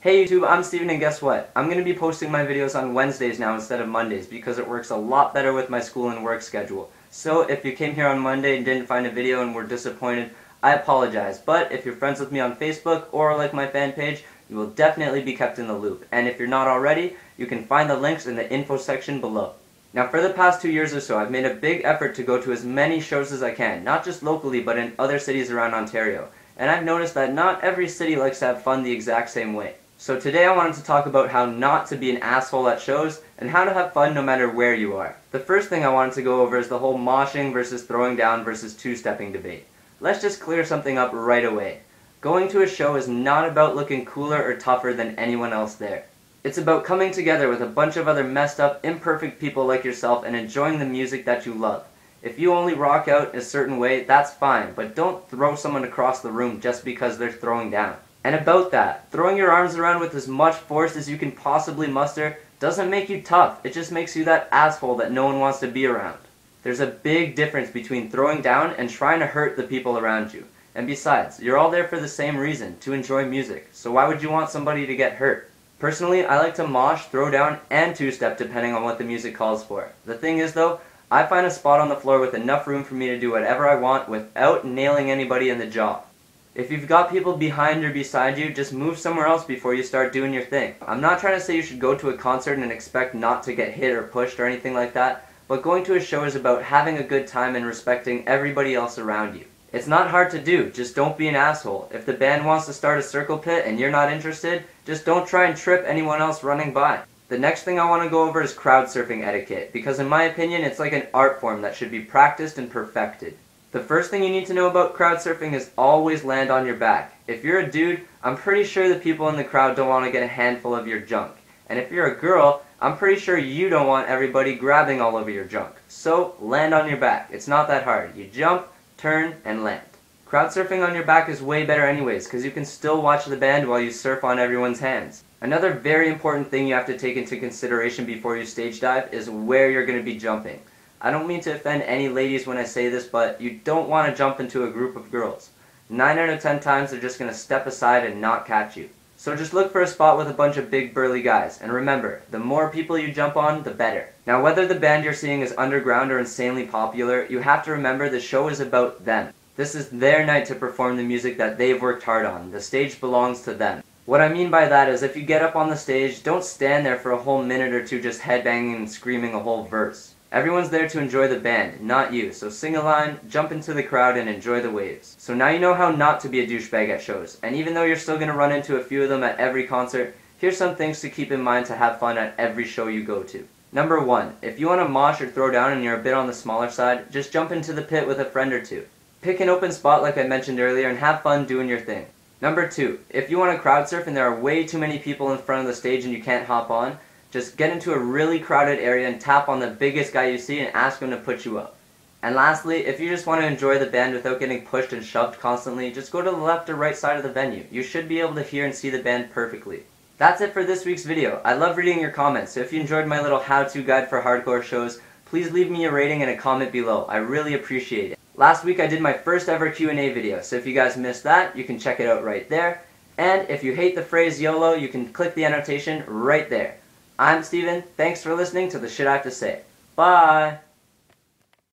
Hey YouTube, I'm Steven, and guess what? I'm going to be posting my videos on Wednesdays now instead of Mondays because it works a lot better with my school and work schedule. So if you came here on Monday and didn't find a video and were disappointed, I apologize. But if you're friends with me on Facebook or like my fan page, you will definitely be kept in the loop. And if you're not already, you can find the links in the info section below. Now for the past 2 years or so, I've made a big effort to go to as many shows as I can, not just locally but in other cities around Ontario. And I've noticed that not every city likes to have fun the exact same way. So today I wanted to talk about how not to be an asshole at shows and how to have fun no matter where you are. The first thing I wanted to go over is the whole moshing versus throwing down versus two-stepping debate. Let's just clear something up right away. Going to a show is not about looking cooler or tougher than anyone else there. It's about coming together with a bunch of other messed up, imperfect people like yourself and enjoying the music that you love. If you only rock out a certain way, that's fine, but don't throw someone across the room just because they're throwing down. And about that, throwing your arms around with as much force as you can possibly muster doesn't make you tough, it just makes you that asshole that no one wants to be around. There's a big difference between throwing down and trying to hurt the people around you. And besides, you're all there for the same reason, to enjoy music, so why would you want somebody to get hurt? Personally, I like to mosh, throw down, and two-step depending on what the music calls for. The thing is though, I find a spot on the floor with enough room for me to do whatever I want without nailing anybody in the jaw. If you've got people behind or beside you, just move somewhere else before you start doing your thing. I'm not trying to say you should go to a concert and expect not to get hit or pushed or anything like that, but going to a show is about having a good time and respecting everybody else around you. It's not hard to do, just don't be an asshole. If the band wants to start a circle pit and you're not interested, just don't try and trip anyone else running by. The next thing I want to go over is crowd surfing etiquette, because in my opinion it's like an art form that should be practiced and perfected. The first thing you need to know about crowd surfing is always land on your back. If you're a dude, I'm pretty sure the people in the crowd don't want to get a handful of your junk. And if you're a girl, I'm pretty sure you don't want everybody grabbing all over your junk. So, land on your back. It's not that hard. You jump, turn, and land. Crowd surfing on your back is way better anyways, because you can still watch the band while you surf on everyone's hands. Another very important thing you have to take into consideration before you stage dive is where you're going to be jumping. I don't mean to offend any ladies when I say this, but you don't want to jump into a group of girls. 9 out of 10 times they're just going to step aside and not catch you. So just look for a spot with a bunch of big burly guys, and remember, the more people you jump on, the better. Now whether the band you're seeing is underground or insanely popular, you have to remember the show is about them. This is their night to perform the music that they've worked hard on. The stage belongs to them. What I mean by that is if you get up on the stage, don't stand there for a whole minute or two just headbanging and screaming a whole verse. Everyone's there to enjoy the band, not you, so sing a line, jump into the crowd, and enjoy the waves. So now you know how not to be a douchebag at shows, and even though you're still going to run into a few of them at every concert, here's some things to keep in mind to have fun at every show you go to. Number 1, if you want to mosh or throw down and you're a bit on the smaller side, just jump into the pit with a friend or two. Pick an open spot like I mentioned earlier and have fun doing your thing. Number 2, if you want to crowd surf and there are way too many people in front of the stage and you can't hop on, just get into a really crowded area and tap on the biggest guy you see and ask him to put you up. And lastly, if you just want to enjoy the band without getting pushed and shoved constantly, just go to the left or right side of the venue. You should be able to hear and see the band perfectly. That's it for this week's video. I love reading your comments, so if you enjoyed my little how-to guide for hardcore shows, please leave me a rating and a comment below. I really appreciate it. Last week I did my first ever Q&A video, so if you guys missed that, you can check it out right there. And if you hate the phrase YOLO, you can click the annotation right there. I'm Steven, thanks for listening to the Shit I Have to Say. Bye!